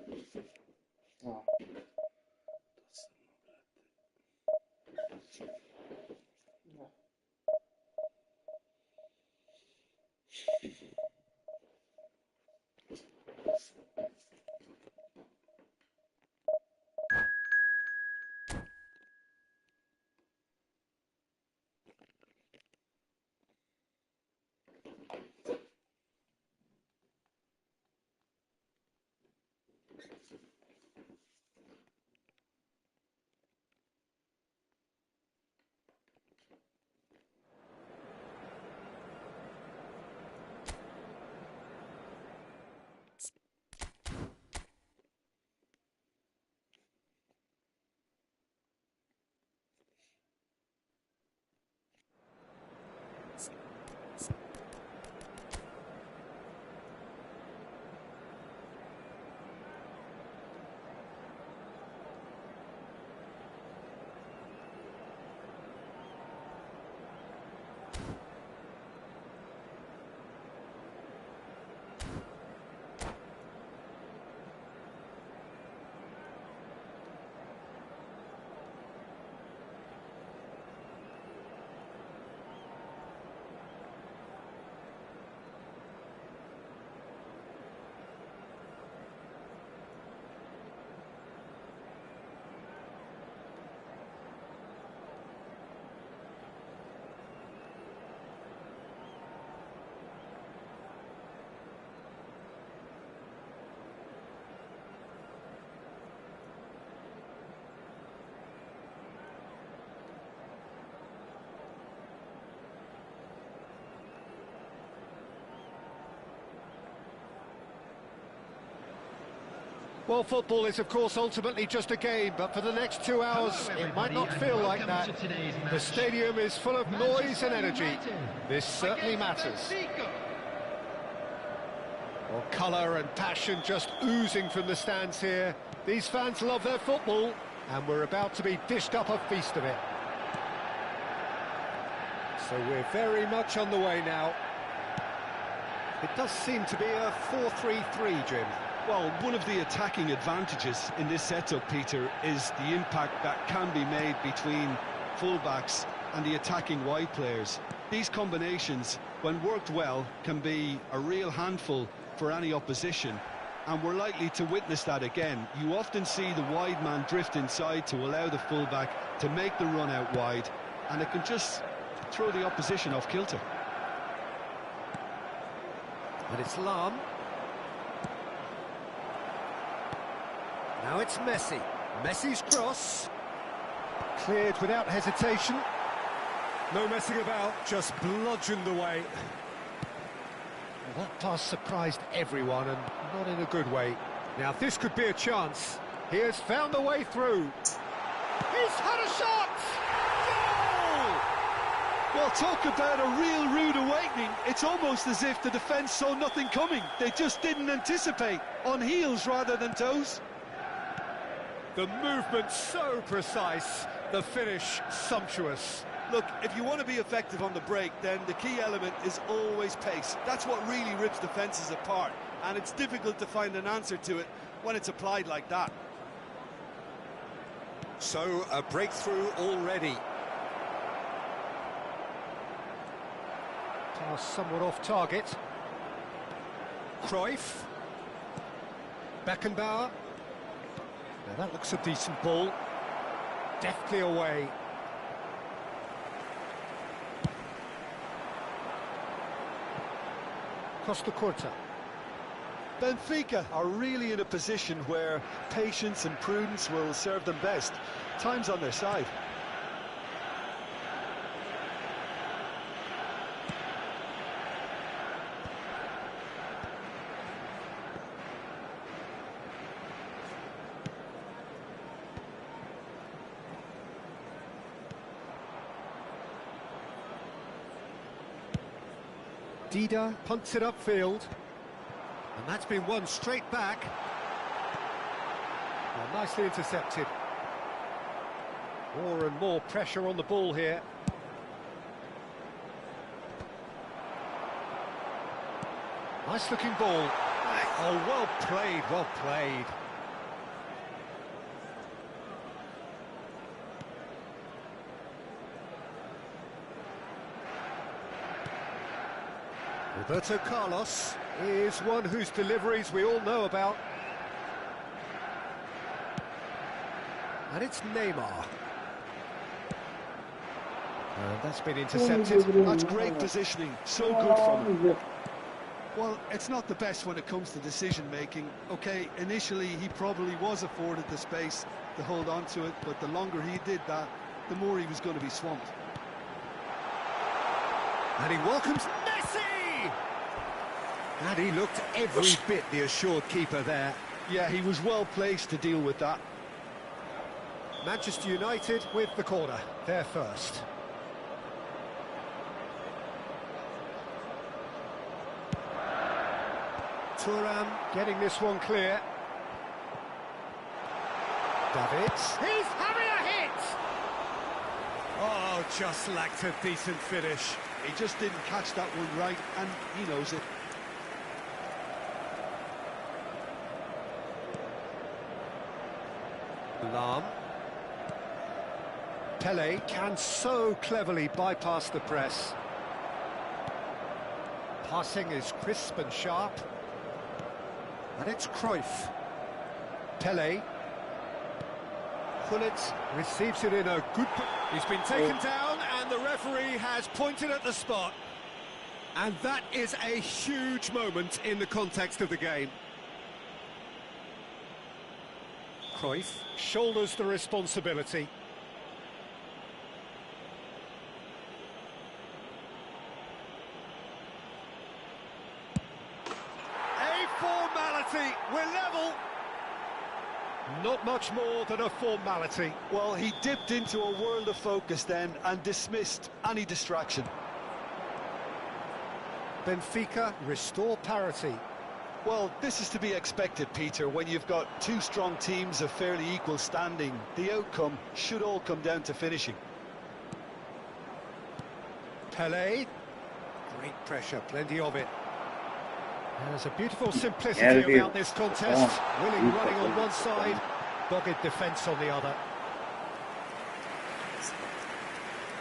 Oh. Well, football is, of course, ultimately just a game, but for the next 2 hours, it might not feel like that. The stadium is full of noise and energy. This certainly matters. Well, colour and passion just oozing from the stands here. These fans love their football, and we're about to be dished up a feast of it. So we're very much on the way now. It does seem to be a 4-3-3, Jim. Well, one of the attacking advantages in this setup, Peter, is the impact that can be made between fullbacks and the attacking wide players. These combinations, when worked well, can be a real handful for any opposition, and we're likely to witness that again. You often see the wide man drift inside to allow the fullback to make the run out wide, and it can just throw the opposition off kilter. And it's Lam. Now it's Messi. Messi's cross. Cleared without hesitation. No messing about, just bludgeoned away. Well, that pass surprised everyone, and not in a good way. Now this could be a chance. He has found a way through. He's had a shot! Goal! Well, talk about a real rude awakening. It's almost as if the defence saw nothing coming. They just didn't anticipate. On heels rather than toes. The movement so precise, the finish sumptuous. Look, if you want to be effective on the break, then the key element is always pace. That's what really rips defences apart, and it's difficult to find an answer to it when it's applied like that. So, a breakthrough already. Pass somewhat off target. Cruyff. Beckenbauer. Now that looks a decent ball. Deftly away. Costa Curta. Benfica are really in a position where patience and prudence will serve them best. Time's on their side. Dida punts it upfield, and that's been won straight back. Well, nicely intercepted. More and more pressure on the ball here. Nice looking ball. Oh, well played, well played. Roberto Carlos is one whose deliveries we all know about. And it's Neymar. And that's been intercepted. That's great positioning, so good from him. Well, it's not the best when it comes to decision-making. OK, initially he probably was afforded the space to hold on to it, but the longer he did that, the more he was going to be swamped. And he welcomes Messi! And he looked every bit the assured keeper there. Yeah, he was well placed to deal with that. Manchester United with the corner, they're first. Thuram getting this one clear. Davids. He's having a hit! Oh, just lacked a decent finish. He just didn't catch that one right, and he knows it. Lam. Pele can so cleverly bypass the press. Passing is crisp and sharp. And it's Cruyff. Pele. Gullit receives it in a good... He's been taken down and the referee has pointed at the spot. And that is a huge moment in the context of the game. Cruyff shoulders the responsibility. Formality, we're level. Not much more than a formality. Well, he dipped into a world of focus then and dismissed any distraction. Benfica restore parity. Well, this is to be expected, Peter, when you've got two strong teams of fairly equal standing. The outcome should all come down to finishing. Pele, great pressure, plenty of it. There's a beautiful simplicity about this contest. Willing running on one side, dogged defence on the other.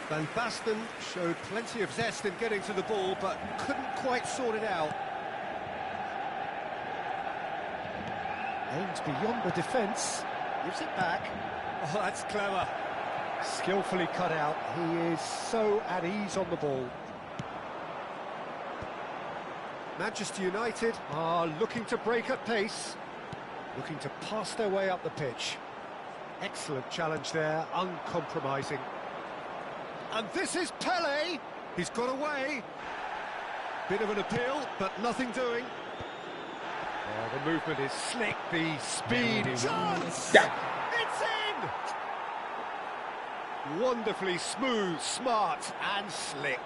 Van Basten showed plenty of zest in getting to the ball, but couldn't quite sort it out. Aims beyond the defence, gives it back. Oh, that's clever. Skillfully cut out. He is so at ease on the ball. Manchester United are looking to break at pace, looking to pass their way up the pitch. Excellent challenge there, uncompromising. And this is Pele. He's got away. Bit of an appeal, but nothing doing. Oh, the movement is slick, the speed. Chance! Yeah. It's in! Wonderfully smooth, smart and slick.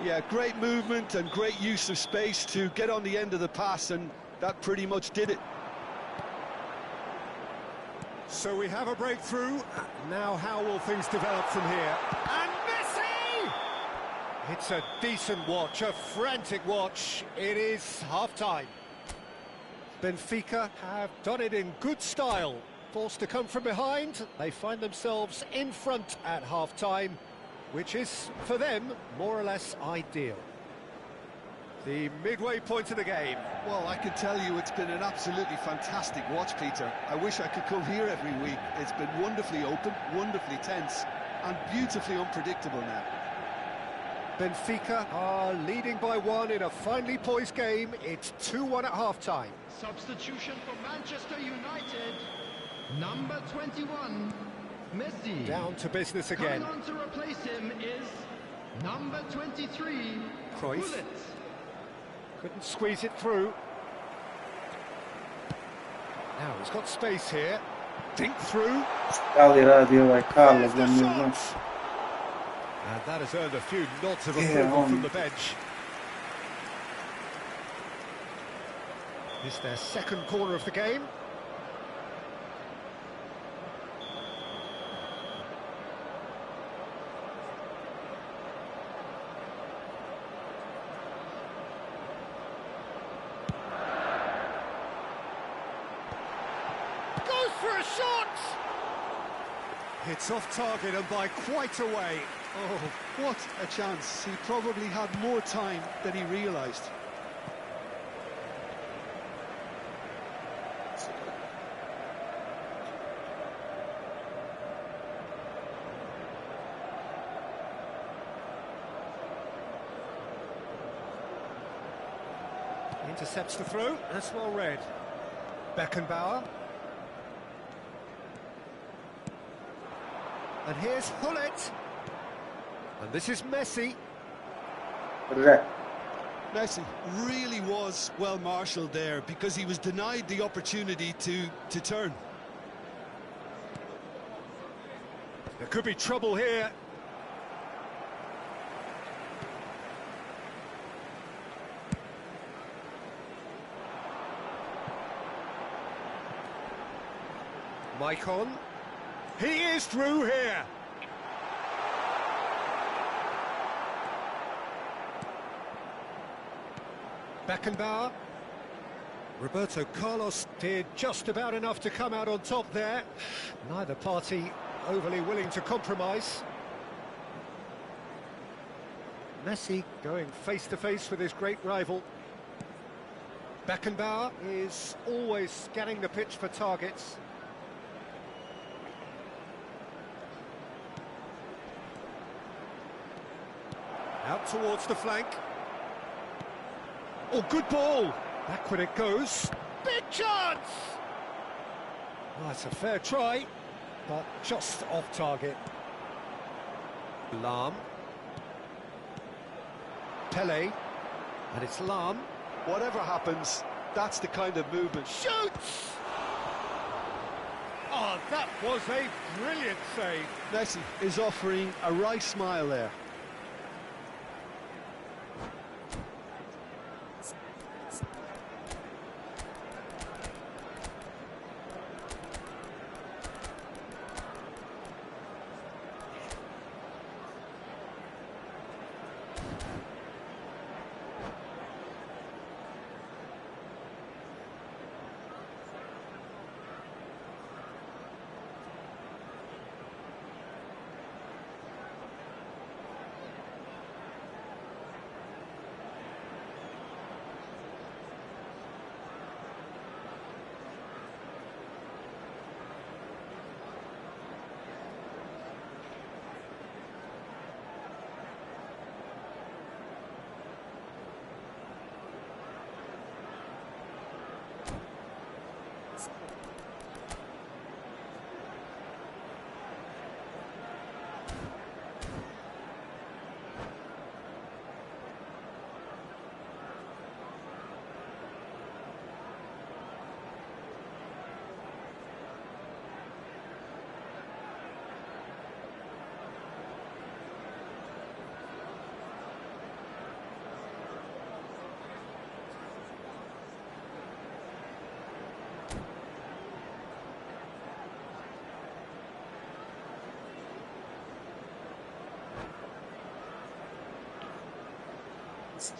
Yeah, great movement and great use of space to get on the end of the pass, and that pretty much did it. So we have a breakthrough. Now how will things develop from here? And Messi! It's a decent watch, a frantic watch. It is half-time. Benfica have done it in good style. Forced to come from behind, they find themselves in front at half-time, which is, for them, more or less ideal. The midway point of the game. Well, I can tell you it's been an absolutely fantastic watch, Peter. I wish I could come here every week. It's been wonderfully open, wonderfully tense, and beautifully unpredictable now. Benfica are leading by one in a finely poised game. It's 2-1 at half-time. Substitution for Manchester United. Number 21. Messi. Down to business again. Coming on to replace him is number 23, Cruyff. Gullit. Couldn't squeeze it through. Now he's got space here. Dink through. Here's the shot. And that has earned a few nods of approval from the bench. It's their second corner of the game. Goes for a shot! It's off target and by quite a way. Oh, what a chance. He probably had more time than he realised. Intercepts the throw, that's well read. Beckenbauer. And here's Hullet. And this is Messi. Correct. Messi really was well marshalled there because he was denied the opportunity to turn. There could be trouble here. Maicon. He is through here. Beckenbauer. Roberto Carlos did just about enough to come out on top there. Neither party overly willing to compromise. Messi going face-to-face with his great rival. Beckenbauer is always scanning the pitch for targets. Out towards the flank. Oh, good ball! Back when it goes. Big chance! Well, that's a fair try, but just off target. Lahm. Pele. And it's Lahm. Whatever happens, that's the kind of movement. Shoots! Oh, that was a brilliant save. Messi is offering a right smile there.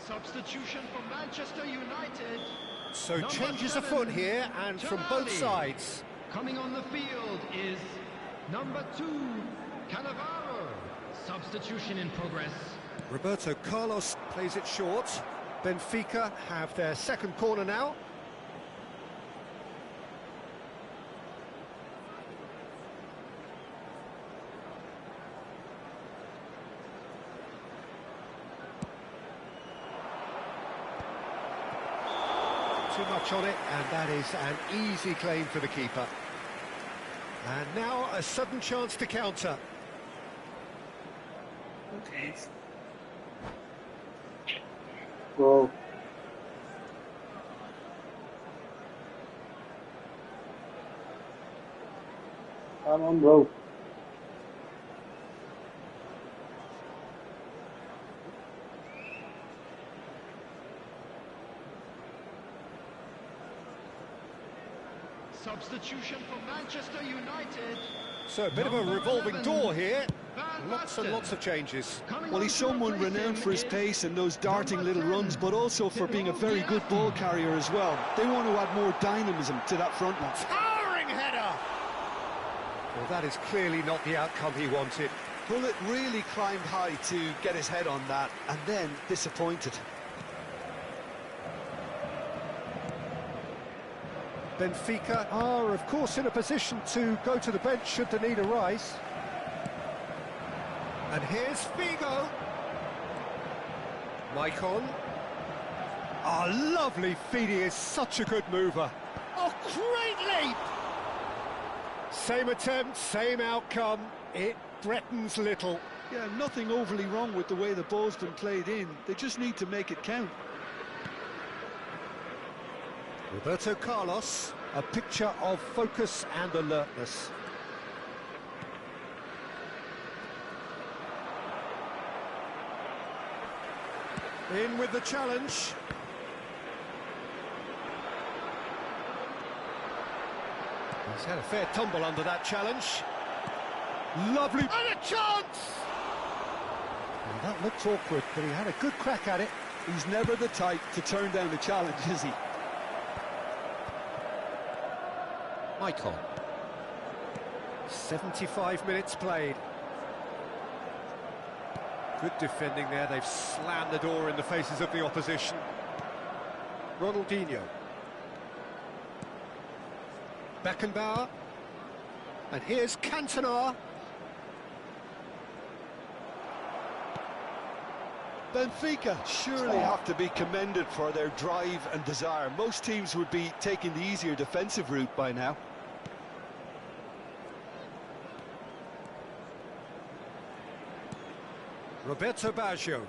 Substitution for Manchester United. So Number changes 7, afoot here, and from both Tonali. sides. Coming on the field is number 2, Cannavaro. Substitution in progress. Roberto Carlos plays it short. Benfica have their second corner now. Too much on it, and that is an easy claim for the keeper. And now a sudden chance to counter. Okay. Go. Come on, bro. Substitution for Manchester United. So a bit of a Number revolving 11, door here. Van Lots and Basten. lots of changes. Coming Well, on he's to someone replace renowned him for his is pace and those darting number little 10, runs, but also for being a very good ball carrier as well. They want to add more dynamism to that front line. Towering header! Well, that is clearly not the outcome he wanted. Hullet really climbed high to get his head on that, and then disappointed. Benfica are, of course, in a position to go to the bench should the need arise. And here's Figo. Maicon. Oh, lovely feed, he is such a good mover. Oh, great leap! Same attempt, same outcome, it threatens little. Yeah, nothing overly wrong with the way the ball's been played in. They just need to make it count. Roberto Carlos, a picture of focus and alertness. In with the challenge. He's had a fair tumble under that challenge. Lovely, and a chance! Well, that looked awkward, but he had a good crack at it. He's never the type to turn down a challenge, is he? Michael. 75 minutes played. Good defending there, they've slammed the door in the faces of the opposition. Ronaldinho. Beckenbauer. And here's Cantona. Benfica surely have to be commended for their drive and desire. Most teams would be taking the easier defensive route by now. Roberto Baggio.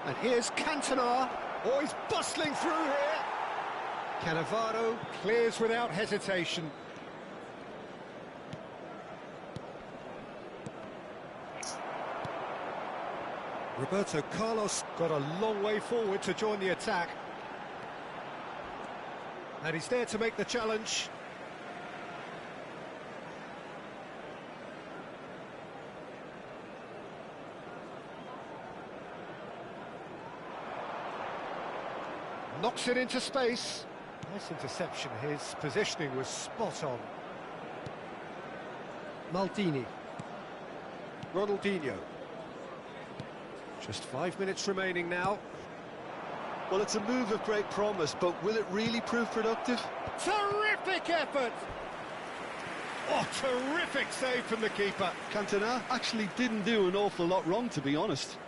And here's Cantona. Oh, he's bustling through here. Cannavaro clears without hesitation. Roberto Carlos got a long way forward to join the attack. And he's there to make the challenge. Knocks it into space. Nice interception, his positioning was spot on. Maldini. Ronaldinho. Just 5 minutes remaining now. Well, it's a move of great promise, but will it really prove productive? Terrific effort! Oh, terrific save from the keeper. Cantona actually didn't do an awful lot wrong, to be honest.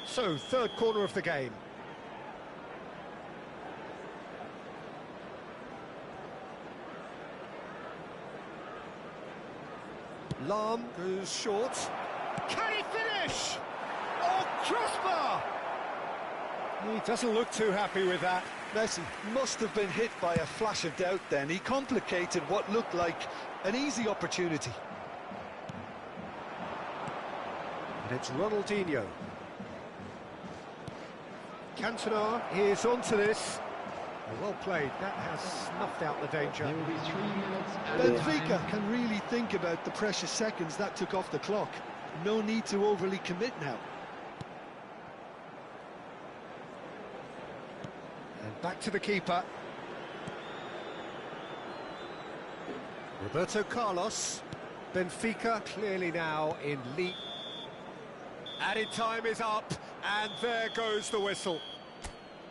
So, third corner of the game. Lahm goes short. Can he finish? Oh, crossbar! He doesn't look too happy with that. Messi must have been hit by a flash of doubt then. He complicated what looked like an easy opportunity. And it's Ronaldinho. Cantona is onto this. Well played, that has snuffed out the danger. There will be 3 minutes added Benfica time. can really think about the precious seconds that took off the clock. No need to overly commit now. And back to the keeper. Roberto Carlos. Benfica clearly now in lead. Added time is up, and there goes the whistle.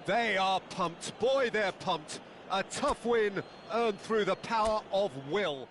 They are pumped. Boy, they're pumped. A tough win earned through the power of will.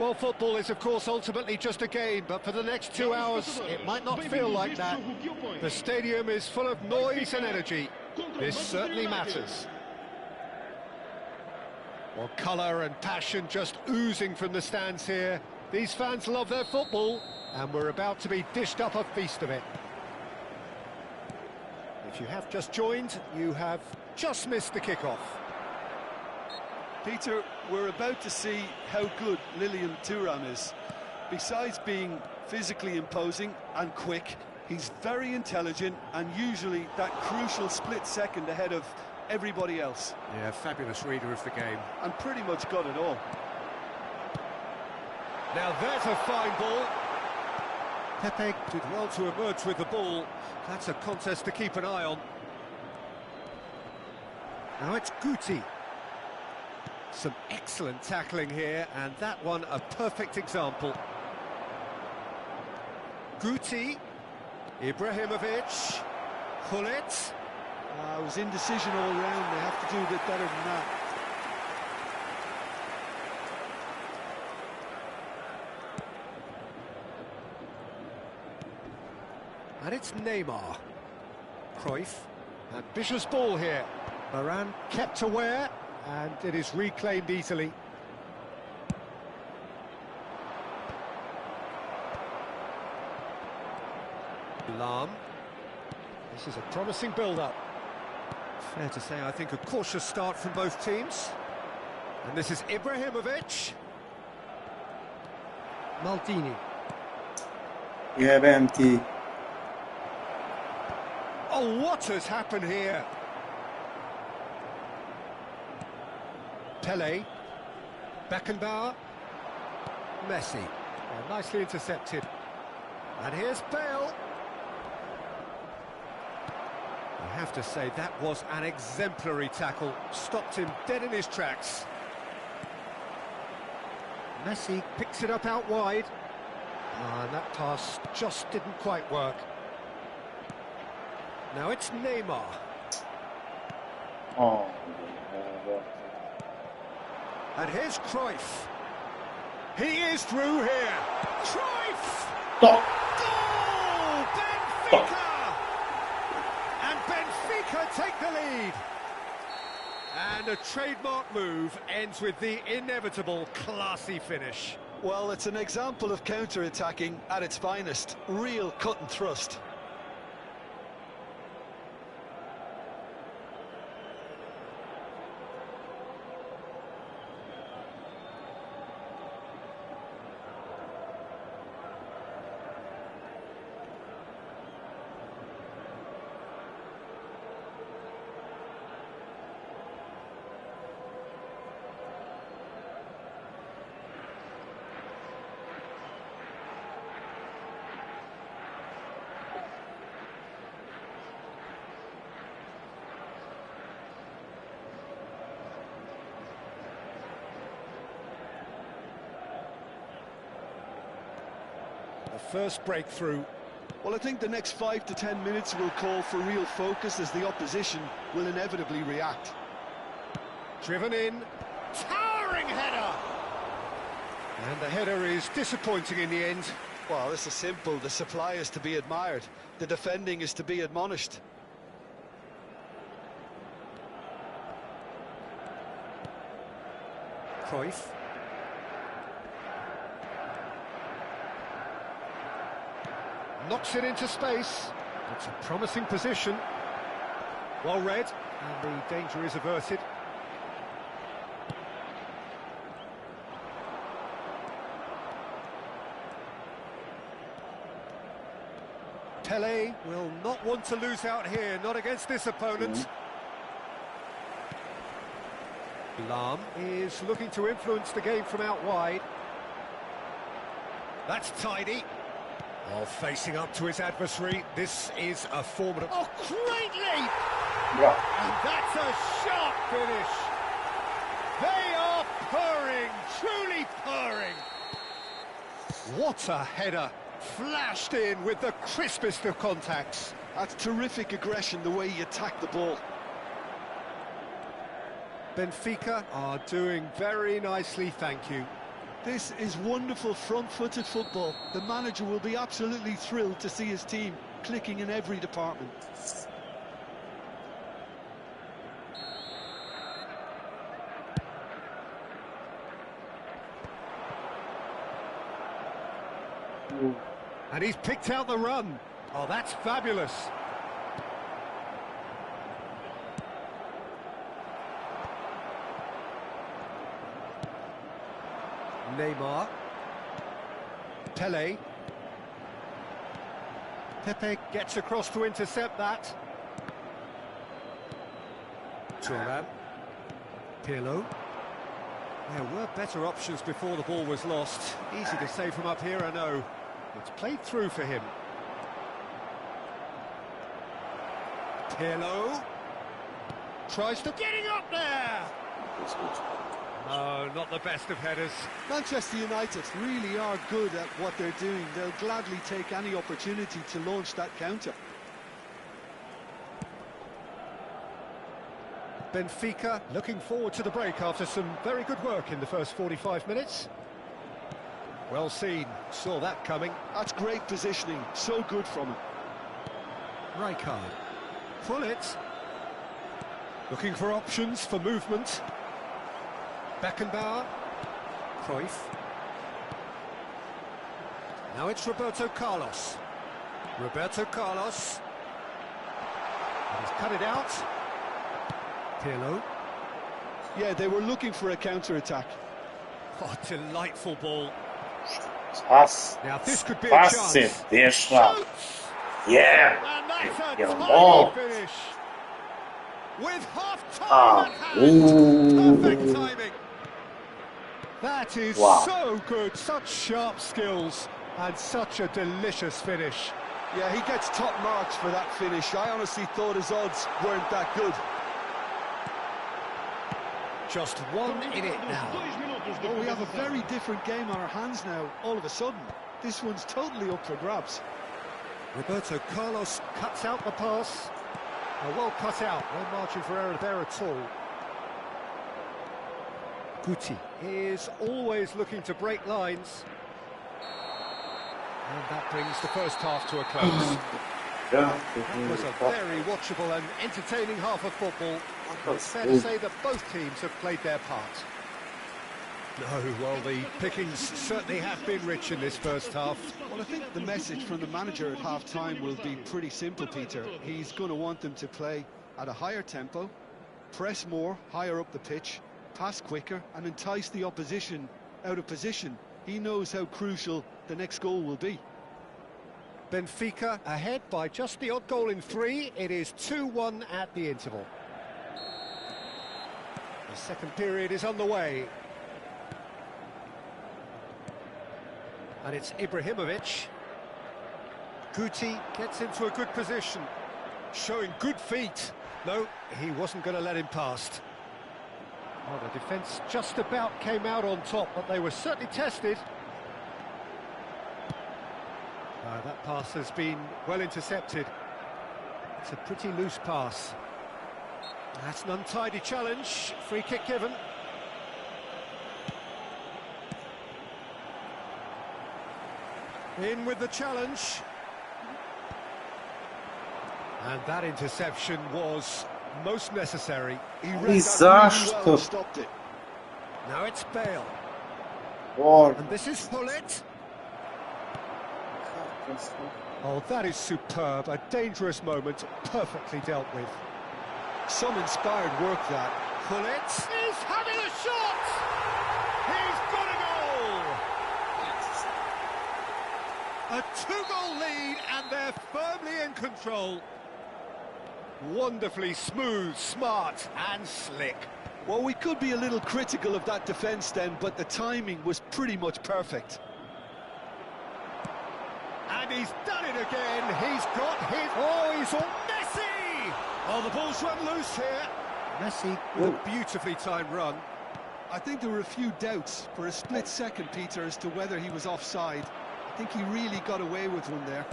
Well, football is, of course, ultimately just a game, but for the next 2 hours, it might not feel like that. The stadium is full of noise and energy. This certainly matters. Well, colour and passion just oozing from the stands here. These fans love their football, and we're about to be dished up a feast of it. If you have just joined, you have just missed the kickoff. Peter, we're about to see how good Lilian Thuram is. Besides being physically imposing and quick, he's very intelligent and usually that crucial split second ahead of everybody else. Yeah, fabulous reader of the game. And pretty much got it all. Now there's a fine ball. Pepe did well to emerge with the ball. That's a contest to keep an eye on. Now it's Guti. Some excellent tackling here, and that one a perfect example. Guti, Ibrahimovic, Hullet. It was indecision all round. They have to do a bit better than that. And it's Neymar. Cruyff. Ambitious ball here. Varane kept aware, and it is reclaimed easily. Lahm. This is a promising build-up. Fair to say, I think, a cautious start from both teams. And this is Ibrahimovic. Maldini. You have empty. Oh, what has happened here? Pele. Beckenbauer. Messi. Well, nicely intercepted. And here's Bale. I have to say, that was an exemplary tackle. Stopped him dead in his tracks. Messi picks it up out wide. And that pass just didn't quite work. Now it's Neymar. Oh. And here's Cruyff. He is through here. Cruyff! Stop. Goal! Benfica! And Benfica take the lead. And a trademark move ends with the inevitable classy finish. Well, it's an example of counter-attacking at its finest. Real cut and thrust. The first breakthrough. Well, I think the next 5 to 10 minutes will call for real focus as the opposition will inevitably react. Driven in. Towering header! And the header is disappointing in the end. Well, this is simple. The supply is to be admired. The defending is to be admonished. Cruyff. Knocks it into space. It's a promising position. Well read, and the danger is averted. Pele will not want to lose out here, not against this opponent. Lahm is looking to influence the game from out wide. That's tidy. Oh, facing up to his adversary, this is a formidable... Oh, great leap! Yeah. And that's a sharp finish. They are purring, truly purring. What a header, flashed in with the crispest of contacts. That's terrific aggression, the way you attack the ball. Benfica are doing very nicely, thank you. This is wonderful front-footed football. The manager will be absolutely thrilled to see his team clicking in every department. And he's picked out the run. Oh, that's fabulous. Neymar. Pele. Pepe gets across to intercept that. Thuram. Pirlo. There were better options before the ball was lost. Easy to say from up here, I know. It's played through for him. Pirlo. Tries to getting up there! Oh, not the best of headers. Manchester United really are good at what they're doing. They'll gladly take any opportunity to launch that counter. Benfica looking forward to the break after some very good work in the first 45 minutes. Well seen, saw that coming. That's great positioning, so good from him. Rijkaard. Pullet. Looking for options for movement. Beckenbauer. Cruyff. Now it's Roberto Carlos. Roberto Carlos. And he's cut it out. Pirlo. Yeah, they were looking for a counter-attack. Oh, delightful ball. Pass. Now this could be a Pass it, chance. deixa. Shoots! Yeah. And that's a Yeah, tiny ball. finish. With half-time Ah. at hand. Ooh. Perfect timing. That is Wow. so good. Such sharp skills and such a delicious finish. Yeah, he gets top marks for that finish. I honestly thought his odds weren't that good. Just one in it now. Oh, we have a very different game on our hands now, all of a sudden. This one's totally up for grabs. Roberto Carlos cuts out the pass. Well cut out, no margin for error there at all. Guti is always looking to break lines. And that brings the first half to a close. Yeah. That was a very watchable and entertaining half of football. It's fair to say that both teams have played their part. No, well, the pickings certainly have been rich in this first half. Well, I think the message from the manager at half-time will be pretty simple, Peter. He's going to want them to play at a higher tempo, press more, higher up the pitch, pass quicker, and entice the opposition out of position. He knows how crucial the next goal will be. Benfica ahead by just the odd goal in 3. It is 2-1 at the interval. The second period is underway. And it's Ibrahimovic. Guti gets into a good position, showing good feet. No, he wasn't going to let him past. Well, the defence just about came out on top, but they were certainly tested. That pass has been well intercepted. It's a pretty loose pass. That's an untidy challenge. Free kick given. In with the challenge. And that interception was most necessary. He read that really well and stopped it. Now it's Bale. Or And this is Pullet. Oh, that is superb. A dangerous moment, perfectly dealt with. Some inspired work, that. Pullet is having a shot! He's got a goal! A 2-goal lead, and they're firmly in control. Wonderfully smooth, smart, and slick. Well, we could be a little critical of that defence then, but the timing was pretty much perfect. And he's done it again. He's got his... Oh, he's on Messi! Oh, the ball's run loose here. Messi with a beautifully timed run. I think there were a few doubts for a split second, Peter, as to whether he was offside. I think he really got away with one there.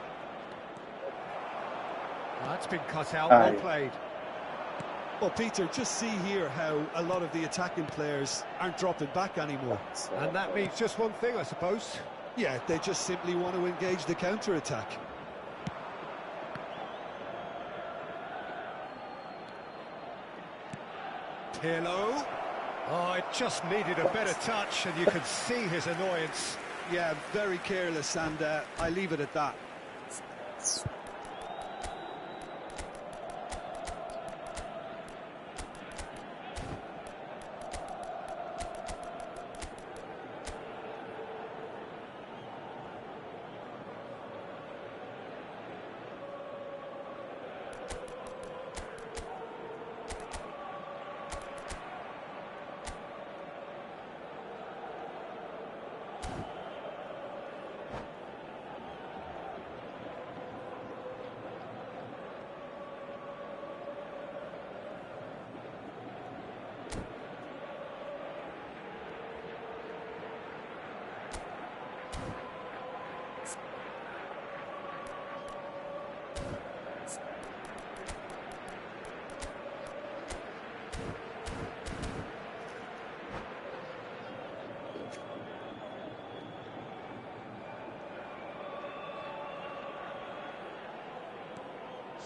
That's been cut out, well played. Well, Peter, just see here how a lot of the attacking players aren't dropping back anymore. And that means just one thing, I suppose. Yeah, they just simply want to engage the counter-attack. Pirlo. Oh, it just needed a better touch, and you could see his annoyance. Yeah, very careless, and I leave it at that.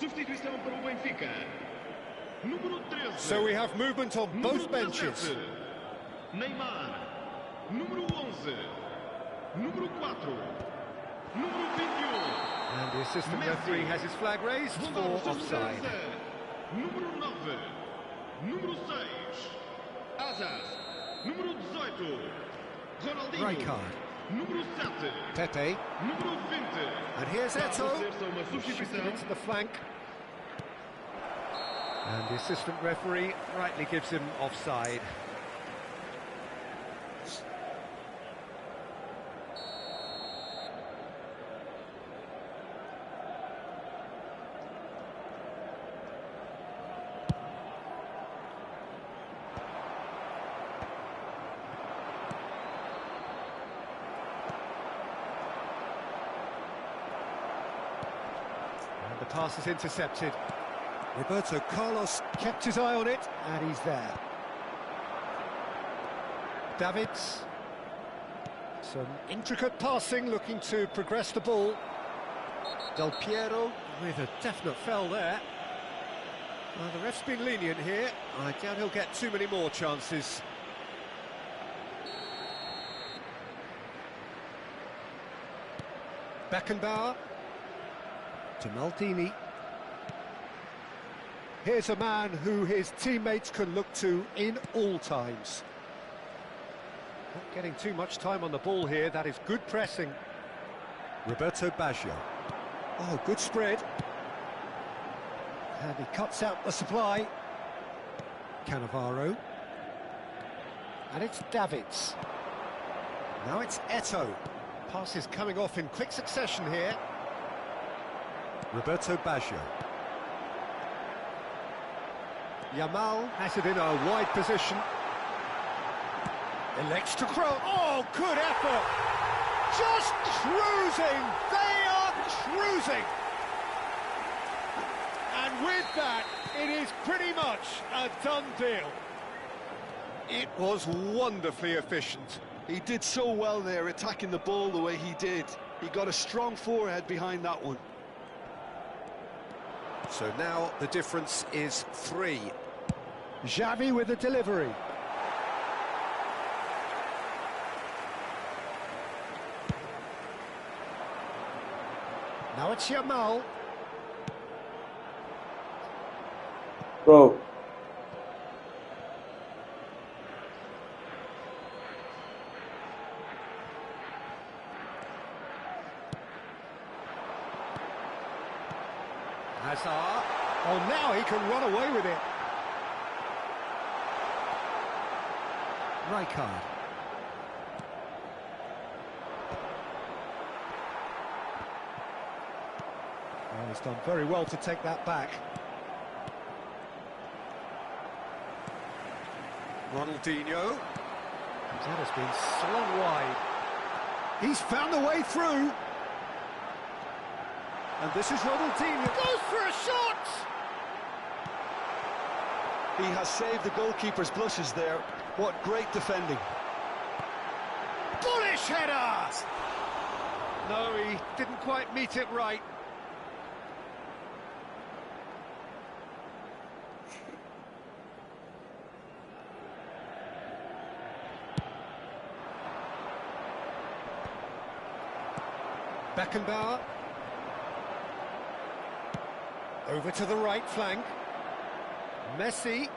Substituição para o Benfica. Número 13. So we have movement on both benches. Neymar. Número 11. Número 4. Número 21. And the assistant referee has his flag raised for offside. Número 9. Número 6. Azar. Número 18. Ronaldinho. Rijkaard. Número 7. Pepe. Número 20. And here's Eto. Uma substituição. Into the flank. And the assistant referee rightly gives him offside. And the pass is intercepted. Roberto Carlos kept his eye on it, and he's there. Davids. Some intricate passing, looking to progress the ball. Del Piero with a definite foul there. Well, the ref's been lenient here. I doubt he'll get too many more chances. Beckenbauer. To Maldini. Here's a man who his teammates can look to in all times. Not getting too much time on the ball here, that is good pressing. Roberto Baggio. Oh, good spread. And he cuts out the supply. Cannavaro. And it's Davids. Now it's Eto. Passes coming off in quick succession here. Roberto Baggio. Yamal has it in a wide position. Elects to cross. Oh, good effort! Just cruising! They are cruising! And with that, it is pretty much a done deal. It was wonderfully efficient. He did so well there, attacking the ball the way he did. He got a strong forehead behind that one. So now the difference is 3. Xavi with the delivery. Now it's Yamal. Bro. Hazard. Oh, now he can run away with it. Rijkaard. Well, he's done very well to take that back. Ronaldinho. That has been slung wide. He's found a way through. And this is Ronaldinho. Goes for a shot! He has saved the goalkeeper's blushes there. What great defending. Bullish header! No, he didn't quite meet it right. Beckenbauer. Over to the right flank. Messi.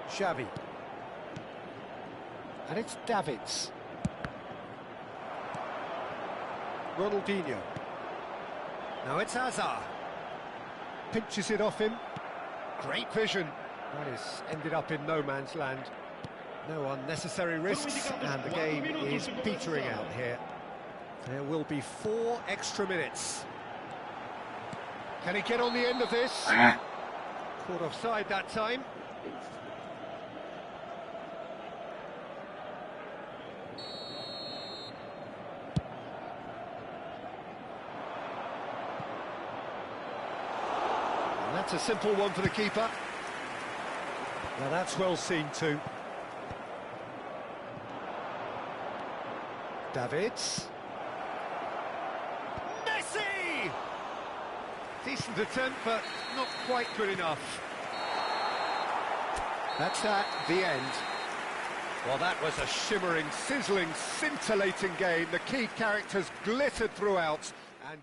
Xavi. And it's Davids. Ronaldinho. Now it's Hazard. Pinches it off him. Great vision. That is ended up in no man's land. No unnecessary risks, and the game is petering out here. There will be 4 extra minutes. Can he get on the end of this? Caught offside that time. And that's a simple one for the keeper. Now that's well seen too. Davids. Messi! Decent attempt, but not quite good enough. That's at the end. Well, that was a shimmering, sizzling, scintillating game. The key characters glittered throughout, and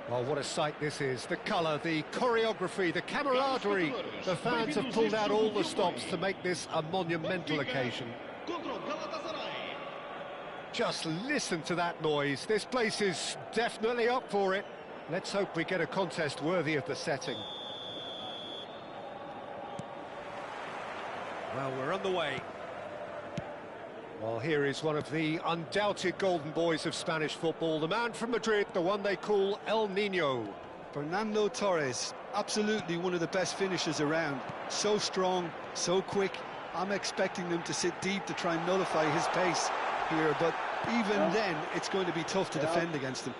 well, what a sight this is. The colour, the choreography, the camaraderie. The fans have pulled out all the stops to make this a monumental occasion. Just listen to that noise. This place is definitely up for it. Let's hope we get a contest worthy of the setting. Well, we're on the way. Well, here is one of the undoubted golden boys of Spanish football, the man from Madrid, the one they call El Niño. Fernando Torres, absolutely one of the best finishers around. So strong, so quick, I'm expecting them to sit deep to try and nullify his pace here, but even then, it's going to be tough to defend against him.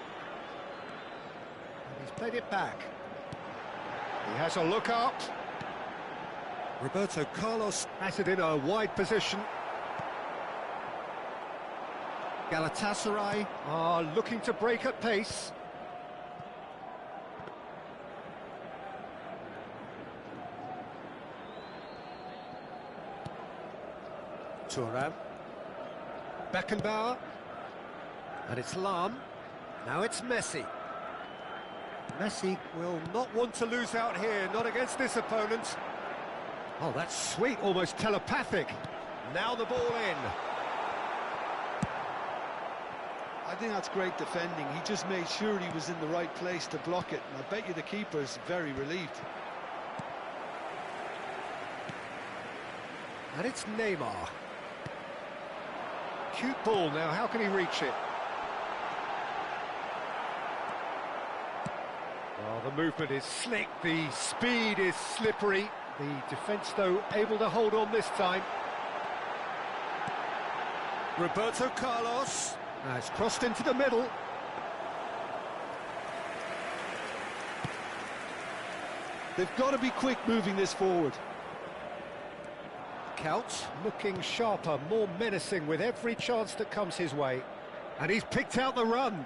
And he's played it back. He has a look up. Roberto Carlos has it in a wide position. Galatasaray are looking to break at pace. Thuram. Beckenbauer. And it's Lahm. Now it's Messi. Messi will not want to lose out here, not against this opponent. Oh, that's sweet, almost telepathic. Now the ball in. I think that's great defending. He just made sure he was in the right place to block it, and I bet you the keeper's very relieved. And it's Neymar. Cute ball now, how can he reach it? Oh, the movement is slick, the speed is slippery. The defence, though, able to hold on this time. Roberto Carlos has crossed into the middle. They've got to be quick moving this forward. Couch looking sharper, more menacing with every chance that comes his way. And he's picked out the run.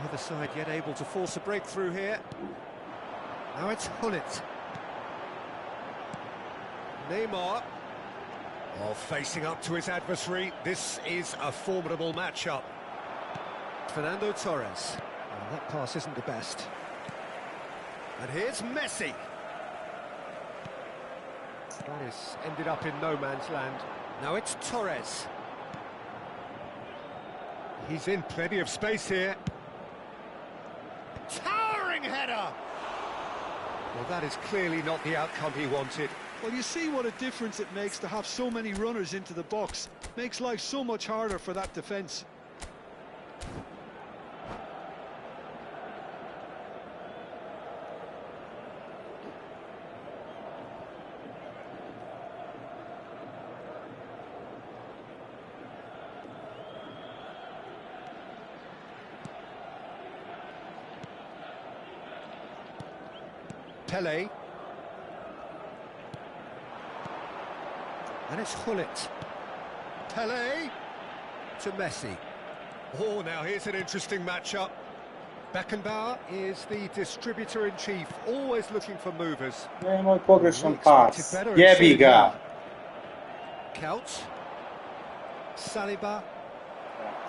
Neither side yet able to force a breakthrough here. Now it's Hullet. Neymar. Oh, facing up to his adversary. This is a formidable matchup. Fernando Torres. Oh, that pass isn't the best. And here's Messi. That is ended up in no man's land. Now it's Torres. He's in plenty of space here. Towering header! Well, that is clearly not the outcome he wanted. Well, you see what a difference it makes to have so many runners into the box. Makes life so much harder for that defence. Pele. And it's Hullet. Pele to Messi. Oh, now here's an interesting matchup. Beckenbauer is the distributor-in-chief, always looking for movers. Nemoj pogrešan pas. Jebi ga. Couch. Saliba.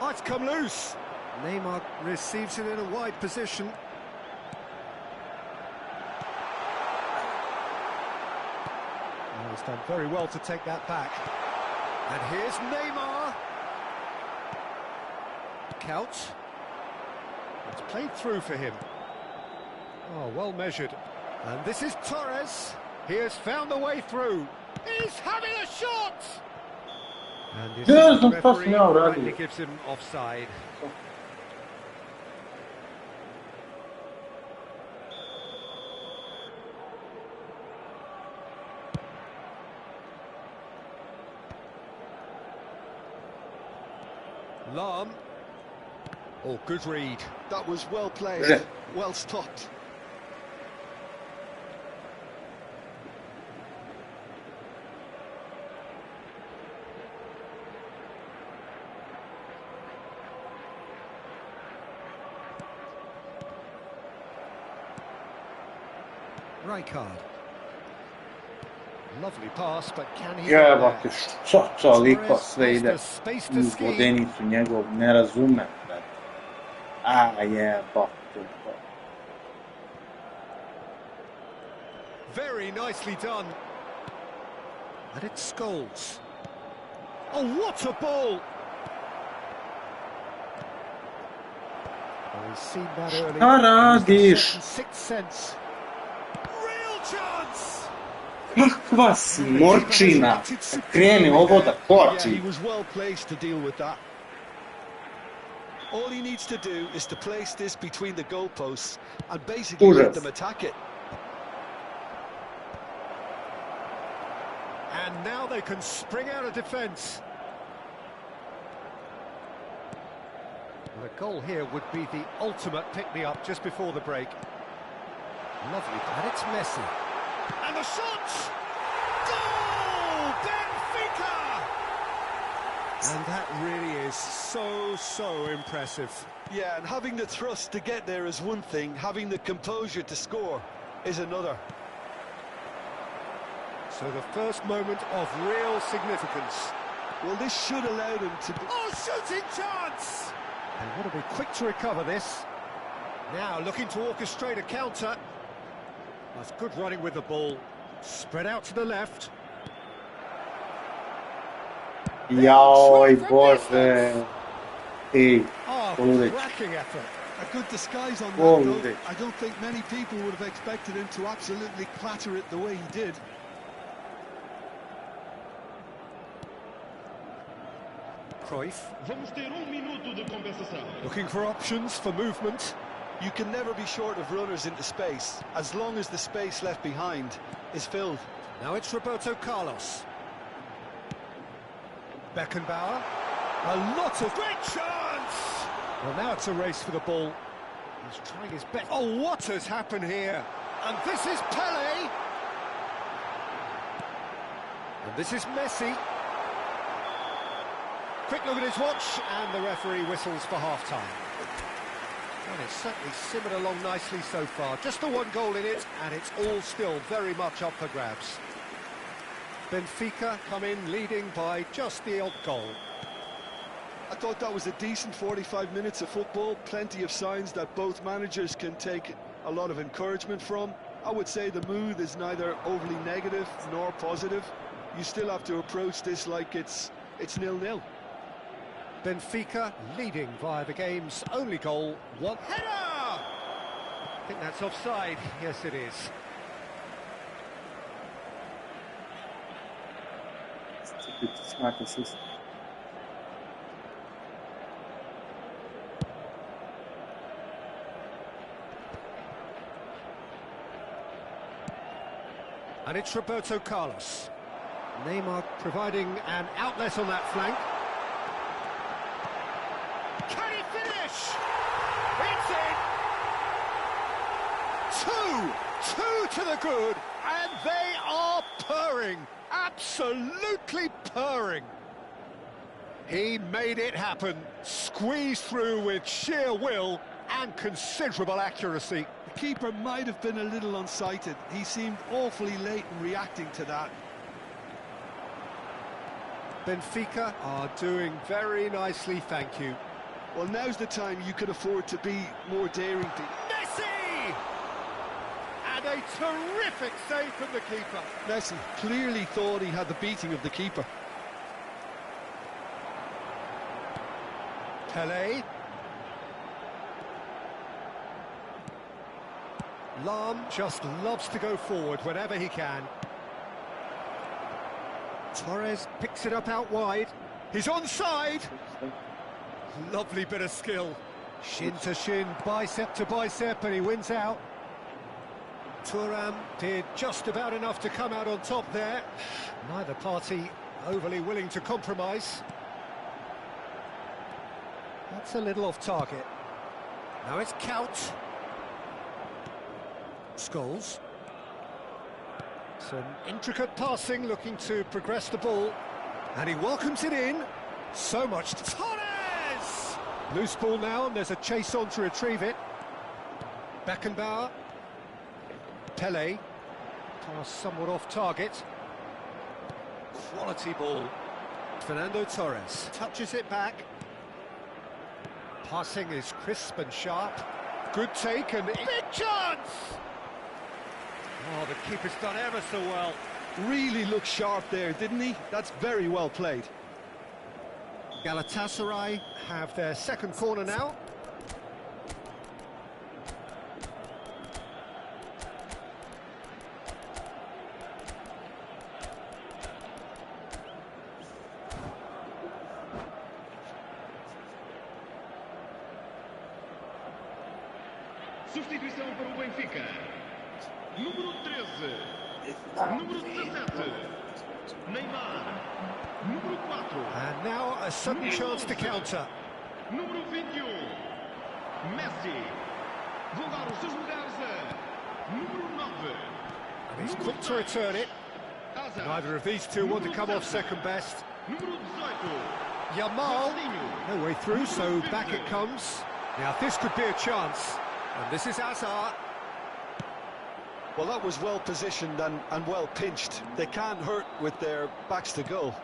Oh, it's come loose. Neymar receives it in a wide position. Oh, he's done very well to take that back. And here's Neymar. Couch. It's played through for him. Oh, well measured. And this is Torres. He has found the way through. He's having a shot! And this Yes, the I'm referee now, rightly gives him offside. Lahm. Oh, good read. That was well played, well stopped. Rijkaard. Lovely pass, but can he... Jebate, što toliko sve ide u vodenicu njegov, ne razumem. A jebate. Very nicely done. And it's Scholes. Oh, what a ball! Oh, he's seen that early. Šta radiš? Sixth sense. Real chance! Kakva smorčina! Kreni ovo da koči. Yeah, he was well placed to deal with that. All he needs to do is to place this between the goalposts and basically let them attack it. And now they can spring out of defence. The goal here would be the ultimate pick-me-up just before the break. Lovely, and it's Messi. And the shot! Goal! Benfica! And that really is so impressive. Yeah, and having the thrust to get there is one thing, having the composure to score is another. So the first moment of real significance. Well, this should allow them to... Oh, shooting chance! They want to be quick to recover this. Now looking to orchestrate a counter. That's good running with the ball. Spread out to the left. Joj, Bože. Cracking effort. A good disguise on that, Polulić. though. I don't think many people would have expected him to absolutely clatter it the way he did. Cruyff. Vamos ter minuto de compensação. Looking for options for movement. You can never be short of runners into space, as long as the space left behind is filled. Now it's Roberto Carlos. Beckenbauer. A lot of great chance! Well, now it's a race for the ball. He's trying his best. Oh, what has happened here? And this is Pelé. And this is Messi. Quick look at his watch, and the referee whistles for half-time. And it's certainly simmered along nicely so far. Just the one goal in it, and it's all still very much up for grabs. Benfica come in leading by just the odd goal. I thought that was a decent 45 minutes of football, plenty of signs that both managers can take a lot of encouragement from. I would say the mood is neither overly negative nor positive. You still have to approach this like it's 0-0. Benfica leading via the game's only goal. One header! I think that's offside. Yes, it is. Smart assist. And it's Roberto Carlos. Neymar providing an outlet on that flank. Can he finish? It's in! Two to the good, and they are purring. Absolutely purring. He made it happen, squeezed through with sheer will and considerable accuracy. The keeper might have been a little unsighted. He seemed awfully late in reacting to that. Benfica are doing very nicely, thank you. Well, now's the time you can afford to be more daring. Messi! And a terrific save from the keeper. Messi clearly thought he had the beating of the keeper. Pelé. Lam just loves to go forward whenever he can. Torres picks it up out wide. He's onside. Lovely bit of skill. Shin to shin, bicep to bicep, and he wins out. Thuram did just about enough to come out on top there. Neither party overly willing to compromise. That's a little off target. Now it's Couch. Scholes. Some intricate passing, looking to progress the ball. And he welcomes it in. So much. Torres! Loose ball now, and there's a chase on to retrieve it. Beckenbauer. Pelé. Pass somewhat off target. Quality ball. Fernando Torres touches it back. Passing is crisp and sharp. Good take and big chance! Oh, the keeper's done ever so well. Really looked sharp there, didn't he? That's very well played. Galatasaray have their second corner now. Substituição para o Benfica. Número 13. Número 17. Neymar. Número 4. And now a sudden chance to counter. Número 21. Messi. Vão dar os seus lugares a número 9. And he's quick to return it. Neither of these two want to come off second best. Número 18. Yamal, no way through, so back it comes. Now this could be a chance. And this is Hazard. Well, that was well positioned and well pinched. They can't hurt with their backs to goal.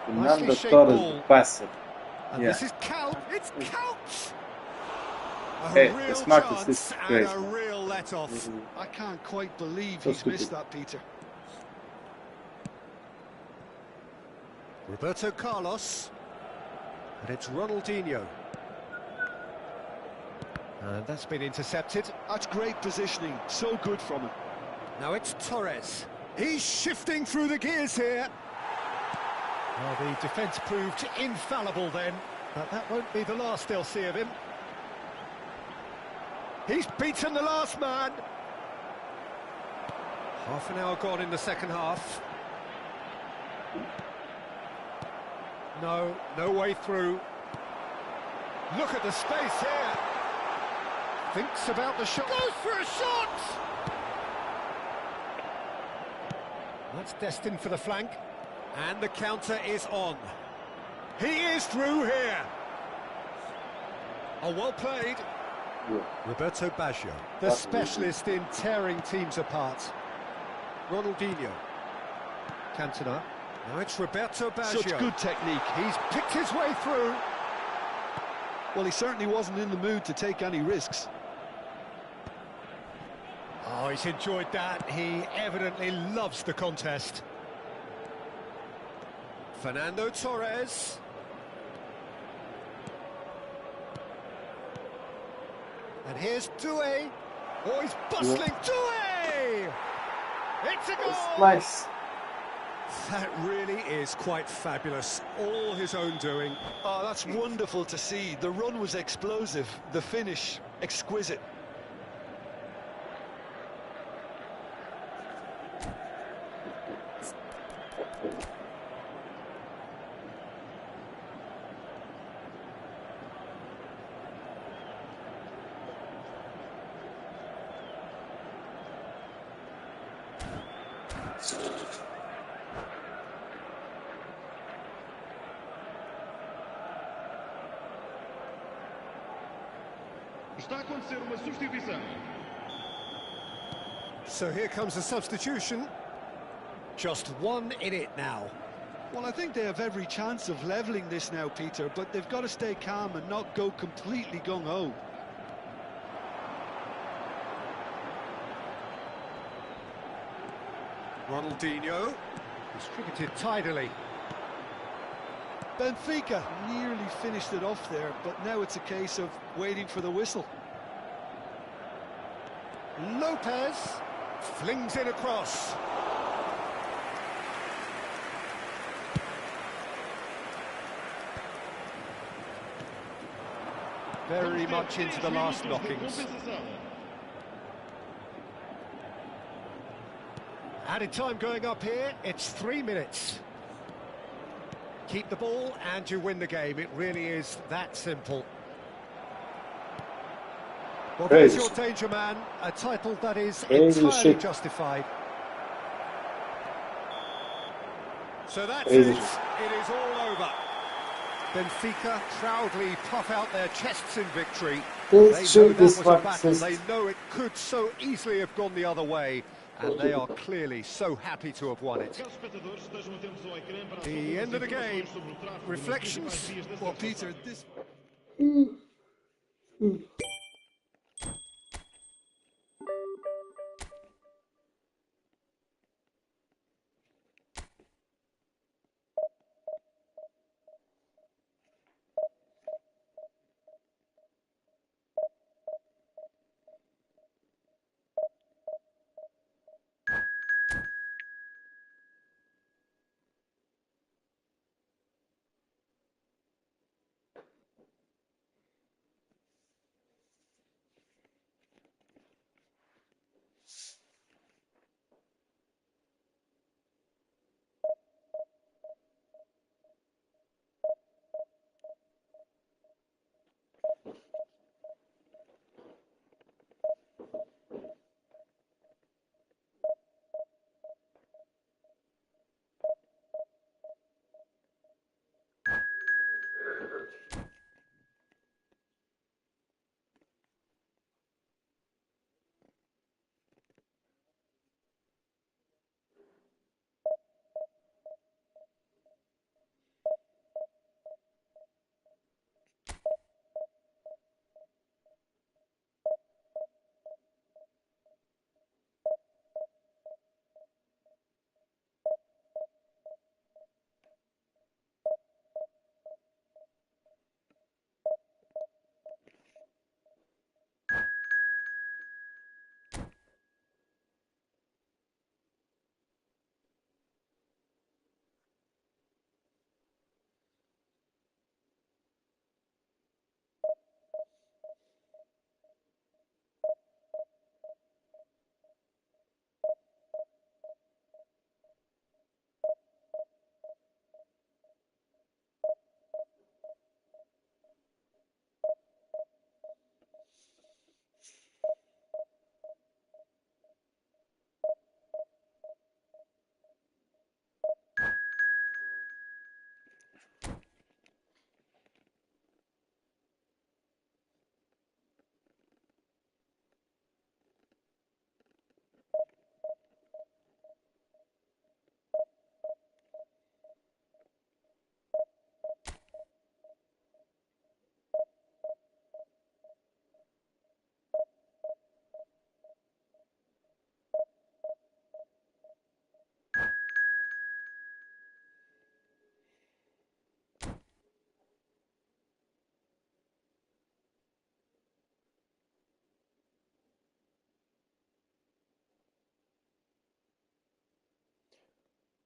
Fernando Torres passa. And Yeah. this is count. It's count. A Hey, real the smartest chance is and great. a real let-off. I can't quite believe So he's missed stupid. that, Peter. Roberto Carlos. And it's Ronaldinho. And that's been intercepted. That's great positioning. So good from him. Now it's Torres. He's shifting through the gears here. Well, the defence proved infallible then, but that won't be the last they'll see of him. He's beaten the last man. Half an hour gone in the second half. No way through. Look at the space here. Thinks about the shot. Goes for a shot! That's destined for the flank. And the counter is on. He is through here. Oh, well played. Yeah. Roberto Baggio, the specialist in tearing teams apart. Ronaldinho. Cantona. Now it's Roberto Baggio. Such good technique. He's picked his way through. Well, he certainly wasn't in the mood to take any risks. Oh, he's enjoyed that. He evidently loves the contest. Fernando Torres. And here's Doué. Oh, he's bustling. Doué! It's a goal! It's nice. That really is quite fabulous. All his own doing. Oh, that's wonderful to see. The run was explosive. The finish, exquisite. Está a acontecer uma substituição. So here comes a substitution. Just one in it now. Well, I think they have every chance of levelling this now, Peter, but they've got to stay calm and not go completely gung-ho. Ronaldinho. Distributed tidily. Benfica nearly finished it off there, but now it's a case of waiting for the whistle. Lopez flings it across. Very much into the last knockings. Added time going up here, it's 3 minutes. Keep the ball and you win the game. It really is that simple. Well, there's your danger man, a title that is entirely justified. So that's it. It is all over. Benfica proudly puff out their chests in victory. They know that was a battle. They know it could so easily have gone the other way. And they are clearly so happy to have won it. The end of the game. Reflections? Well, Peter, this...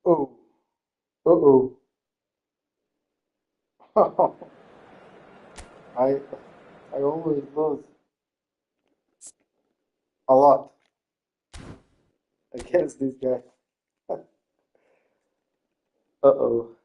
Oh. Uh-oh. I I always lose a lot against this guy. Uh-oh.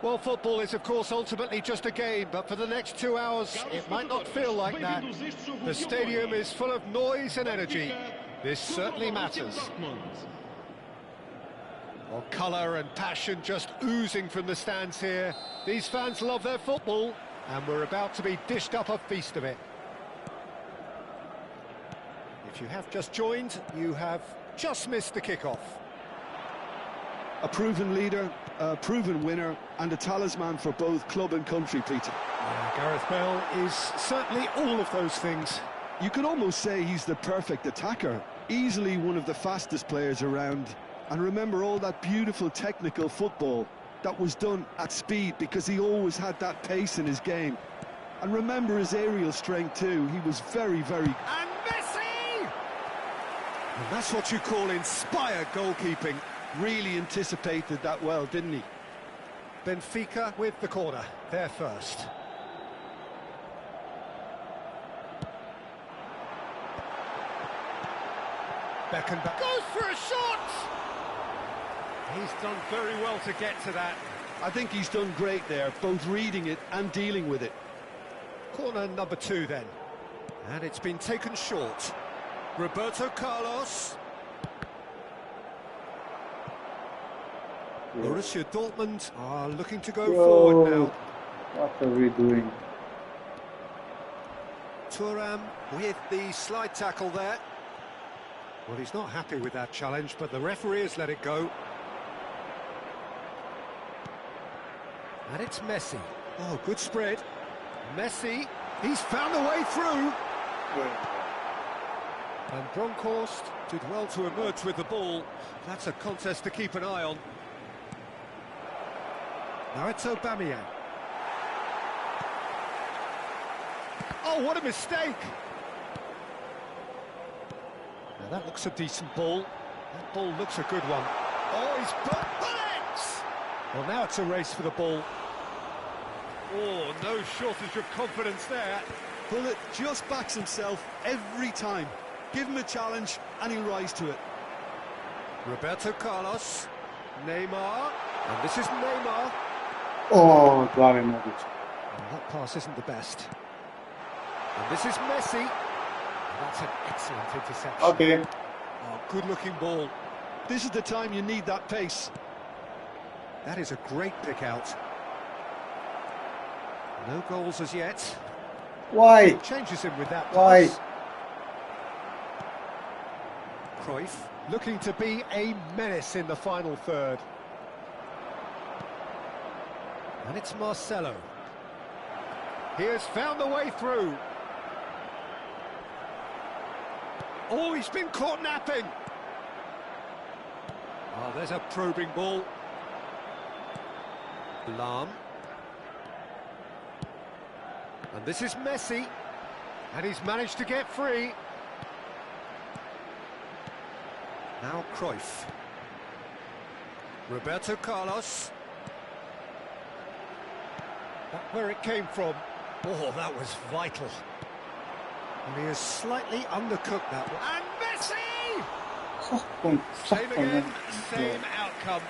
Well, football is, of course, ultimately just a game, but for the next 2 hours, it might not feel like that. The stadium is full of noise and energy. This certainly matters. Well, colour and passion just oozing from the stands here. These fans love their football, and we're about to be dished up a feast of it. If you have just joined, you have just missed the kickoff. A proven leader, a proven winner, and a talisman for both club and country, Peter. Yeah, Gareth Bale is certainly all of those things. You could almost say he's the perfect attacker, easily one of the fastest players around. And remember all that beautiful technical football that was done at speed, because he always had that pace in his game. And remember his aerial strength too. He was very, very... And Messi! And that's what you call inspired goalkeeping. Really anticipated that well, didn't he? Benfica with the corner, there first. Beckenbauer goes for a shot! He's done very well to get to that. I think he's done great there, both reading it and dealing with it. Corner number 2 then. And it's been taken short. Roberto Carlos. Borussia Dortmund are looking to go forward now. What are we doing? Thuram with the slide tackle there. Well, he's not happy with that challenge, but the referee has let it go. And it's Messi. Oh, good spread. Messi, he's found a way through. And Bronkhorst did well to emerge with the ball. That's a contest to keep an eye on. Now it's Aubameyang. Oh, what a mistake! Now that looks a decent ball. That ball looks a good one. Oh, he's put bullets! Well, now it's a race for the ball. Oh, no shortage of confidence there. Bullet just backs himself every time. Give him a challenge and he'll rise to it. Roberto Carlos. Neymar. And this is Neymar. Oh, Gary Modric. Well, that pass isn't the best. And this is Messi. And that's an excellent interception. Okay. Oh, good-looking ball. This is the time you need that pace. That is a great pick-out. No goals as yet. Why? Changes him with that Why? pass. Cruyff looking to be a menace in the final third. And it's Marcelo. He has found the way through. Oh, he's been caught napping. Oh, there's a probing ball. Lahm. And this is Messi. And he's managed to get free. Now Cruyff. Roberto Carlos. That's where it came from. Oh, that was vital. And he has slightly undercooked that one. And Messi! 조금 Same again, 조금 same outcome.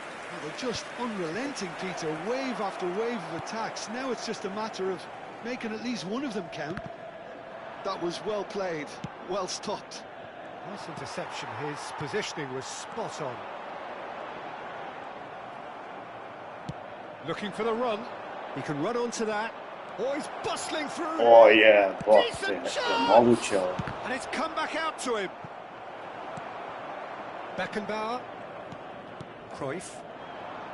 They're just unrelenting, Peter. Wave after wave of attacks. Now it's just a matter of making at least one of them count. That was well played, well stopped. Nice interception. His positioning was spot on. Looking for the run. He can run onto that. Oh, he's bustling through. Oh yeah, box Decent je chance. moguće. And it's come back out to him. Beckenbauer. Cruyff.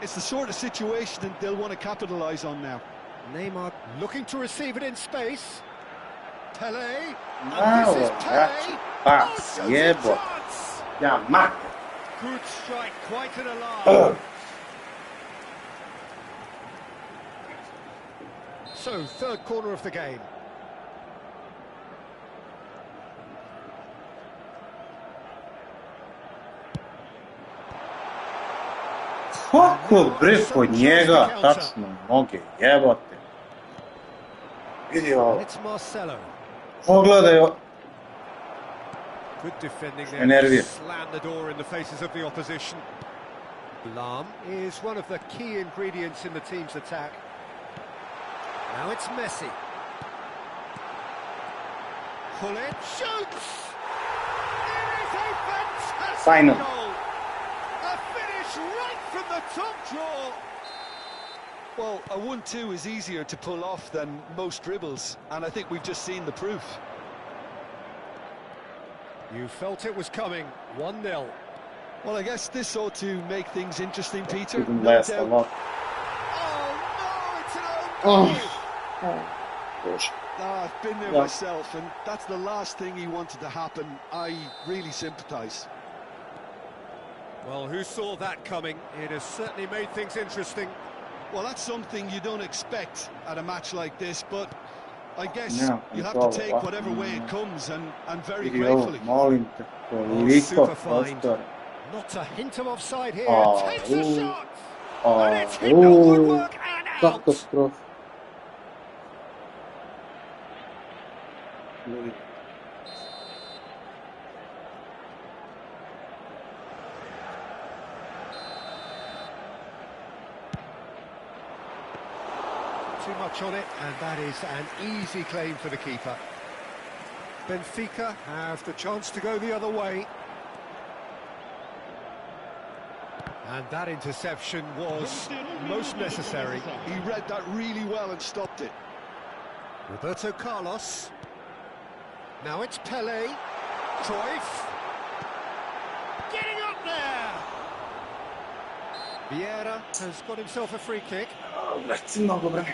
It's the sort of situation that they'll want to capitalise on now. Neymar looking to receive it in space. Pele. And Wow, this is that's Pele. pass, Oh, yeah, shooting boy. chance. Ja, mak. Good strike, quite an alarm. So, third corner of the game. Kako bre kod njega, tačno noge, jebote. Vidi And ovo, it's Marcelo. pogledaj ovo. Good defending Me nervira. there. Slam the door in the faces of the opposition. Alarm is one of the key ingredients in the team's attack. Now it's Messi. Hullet shoots! It is a fantastic Final. goal! A finish right from the top draw! Well, a 1-2 is easier to pull off than most dribbles, and I think we've just seen the proof. You felt it was coming. 1-0. Well, I guess this ought to make things interesting, Peter. Didn't No last a doubt. lot. Oh no, it's an own goal! Bože. I've been there Yeah. myself, and that's the last thing he wanted to happen. I really sympathise. Well, who saw that coming? It has certainly made things interesting. Well, that's something you don't expect at a match like this, but I guess Yeah, you have control to take it. whatever way it comes, and very Vidi ovo, gratefully. molim te, toliko super find. prostora. Not a hint of offside here. Oh, Takes a ooh. shot! Oh, And it's hit the woodwork and out! katastrofa. Ljudi. Too much on it, and that is an easy claim for the keeper. Benfica have the chance to go the other way. And that interception was most necessary. He read that really well and stopped it. Roberto Carlos. Now it's Pele. Cruyff. Getting up there! Vieira has got himself a free kick. O, brate, mnogo bre.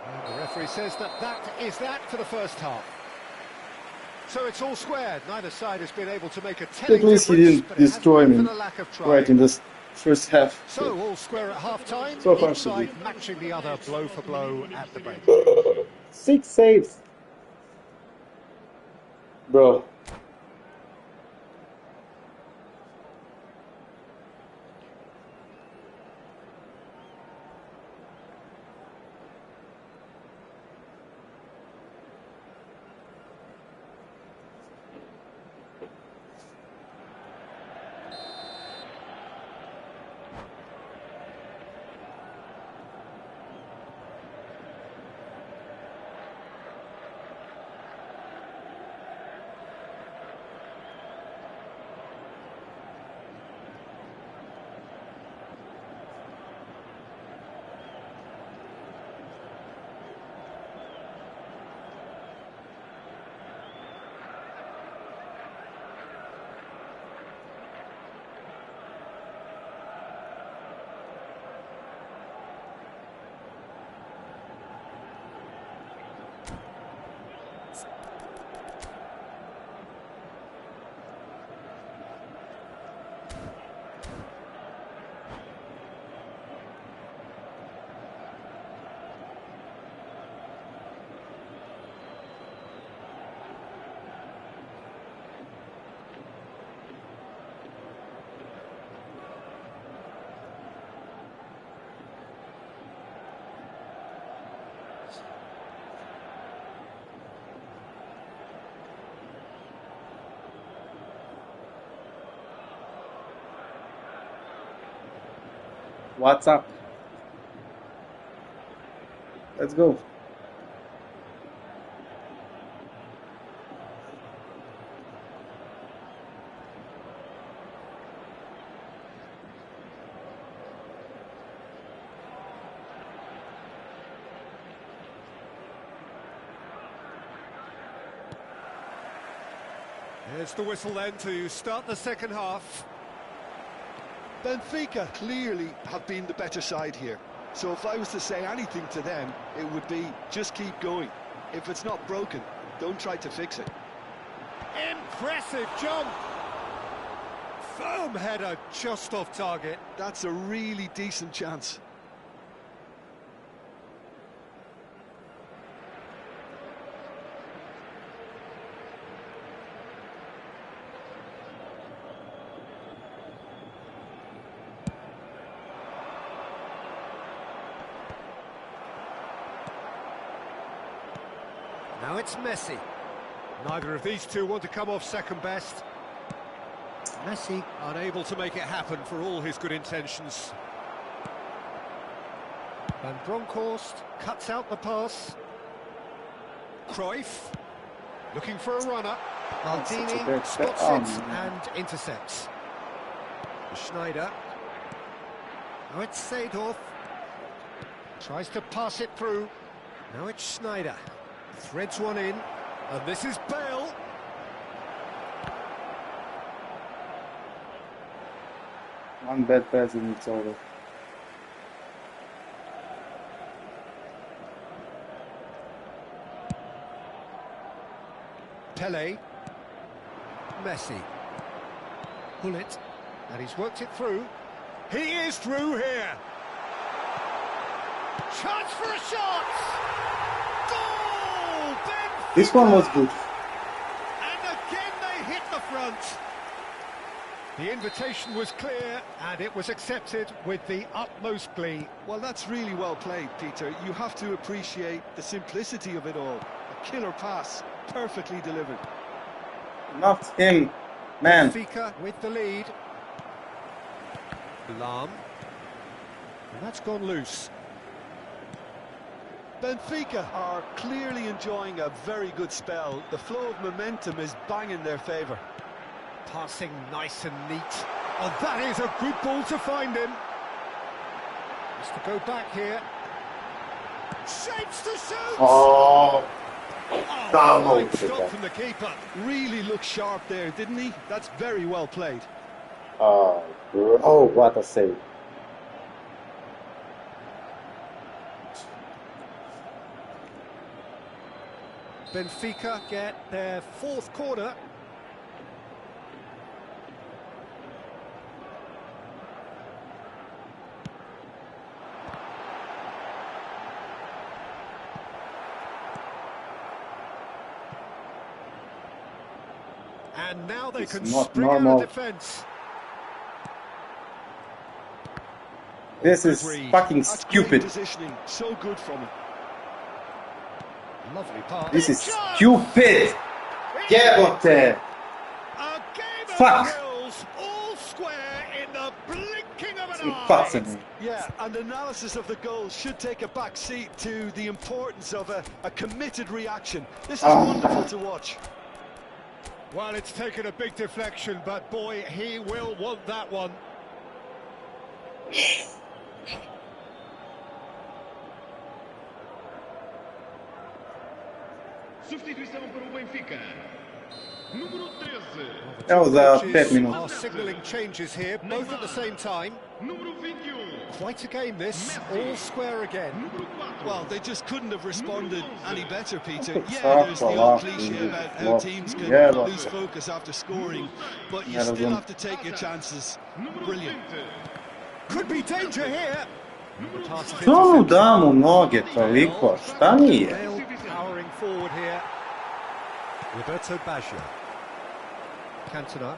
And the referee says that is that for the first half. So it's all squared. Neither side has been able to make a telling At least he difference, didn't but it hasn't destroy been me for the lack of trying. right in the first half. So all square at half-time, So far, each so side good. matching the other blow for blow at the break. 6 saves. Bro. What's up? Let's go. Here's the whistle then to start the second half. Benfica clearly have been the better side here. So if I was to say anything to them, it would be just keep going. If it's not broken, don't try to fix it. Impressive jump! Firm header just off target. That's a really decent chance. Now it's Messi. Neither of these two want to come off second best. Messi unable to make it happen for all his good intentions. Van Bronckhorst cuts out the pass. Cruyff looking for a runner. Maldini spots it and intercepts. Schneider. Now it's Seedorf. Tries to pass it through. Now it's Schneider. Threads one in, and this is Bale. One bad pass and it's over. Pele. Messi. Pull it, and he's worked it through. He is through here. Chance for a shot! Goal! Benfica! This one was good. And again they hit the front. The invitation was clear, and it was accepted with the utmost glee. Well, that's really well played, Peter. You have to appreciate the simplicity of it all. A killer pass, perfectly delivered. Not him, man. Benfica with the lead. Lam. And that's gone loose. Benfica are clearly enjoying a very good spell. The flow of momentum is bang in their favour. Passing nice and neat. Oh, that is a good ball to find him. Has to go back here. Shapes to shoot! Oh, Fine stop from the keeper. Really looked sharp there, didn't he? That's very well played. oh, what a save. Benfica get their fourth corner. And now they can spring out of defence. This is fucking stupid. Positioning, so good from him. Lovely pass. This is stupid. Get out there. Fuck. All square in the blinking of It's an eye. impossible. Yeah, and analysis of the goal should take a back seat to the importance of a committed reaction. This is wonderful to watch. Well, it's taken a big deflection, but boy, he will want that one. Substituição para o Benfica. Número 13. That was a 10 minutes. Are signalling changes here, both at the same time. Número 21. Quite a game this, all square again. Número 4. Well, they just couldn't have responded any better, Peter. Fuck Yeah, there's the old off, cliche about how lost. teams can Yeah, lose lost. focus after scoring, but you Yeah, still lost. have to take your chances. Brilliant. Could be danger here. The pass is Što mu intercepted. damo noge toliko? Šta mi je? Bale powering forward here. Roberto Baggio. Cantona.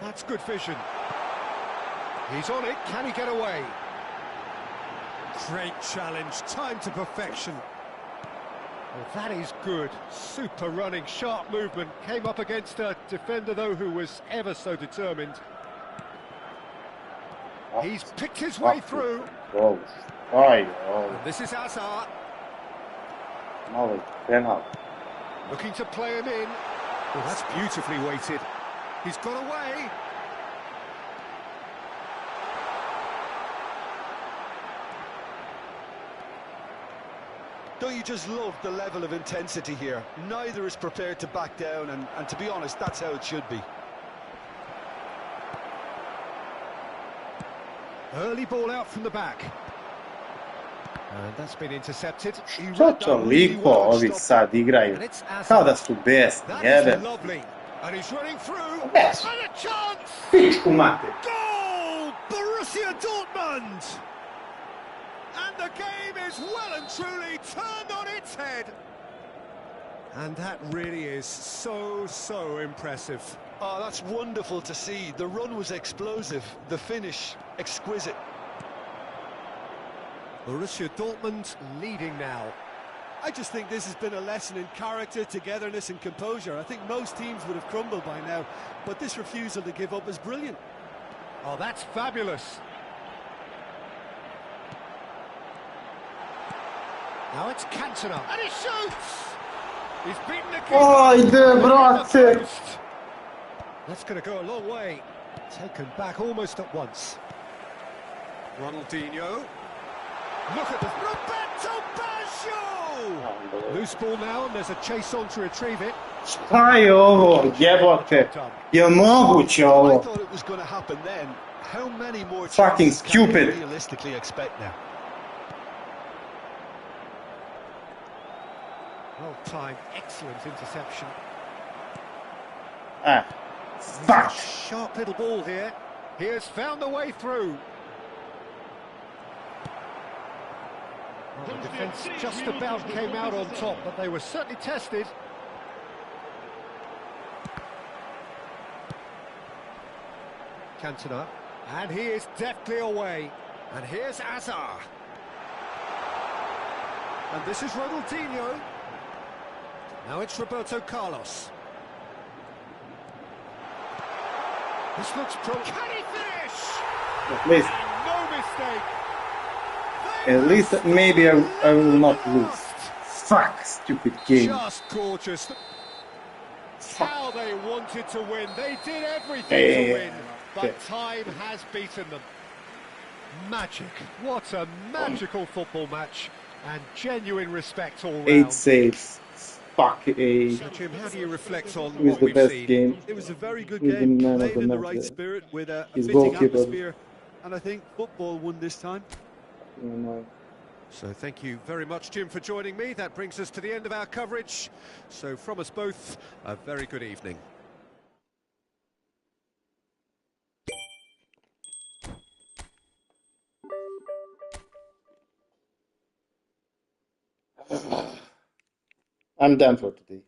That's good vision. He's on it. Can he get away? Great challenge. Time to perfection. Well, that is good. Super running, sharp movement. Came up against a defender, though, who was ever so determined. He's picked his way through. Gol. Aj, And this is Hazard. malo je penal. Looking to play him in. Well, that's beautifully weighted. He's got away. Don't you just love the level of intensity here? Neither is prepared to back down, and to be honest, that's how it should be. Early ball out from the back. And that's been intercepted. Što toliko ovi sad igraju? Kao da su besni, jebe. Lovely. And he's running through. Yes. And a chance. Pičku mater. Goal! Borussia Dortmund. And the game is well and truly turned on its head. And that really is so impressive. Oh, that's wonderful to see. The run was explosive, the finish exquisite. Borussia Dortmund leading now. I just think this has been a lesson in character, togetherness and composure. I think most teams would have crumbled by now, but this refusal to give up is brilliant. Oh, that's fabulous. Now it's Cantona, and he shoots! He's beaten the keeper. Ajde, brate! That's going to go a long way. Taken back almost at once. Ronaldinho. Look at this. Roberto Baggio! Loose ball now, and there's a chase on to retrieve it. Šta je ovo, jebote? Je moguće I ovo? thought it was going to happen then. How many more Fucking chances can we stupid. realistically expect now? Well timed, excellent interception. Ah, fuck! Sharp little ball here. He has found the way through. Well, the defence just about came out on top, but they were certainly tested. Cantona, and he is deftly away. And here's Hazard. And this is Ronaldinho. Now it's Roberto Carlos. This looks Can he finish? At least, No mistake. maybe I will not lose. Fuck, stupid game. Just gorgeous. How they wanted to win. They did everything to Yeah. win, but time has beaten them. Magic. What a magical football match. And genuine respect all round. 8 saves. Fuck A. So, Jim, how do you reflect on Who's what the we've best seen? game? It was a very good Who's the game, man of played the in the match, right spirit with a his fitting goalkeeper. atmosphere, and I think football won this time. So thank you very much, Jim, for joining me. That brings us to the end of our coverage. So from us both, a very good evening. I'm done for today.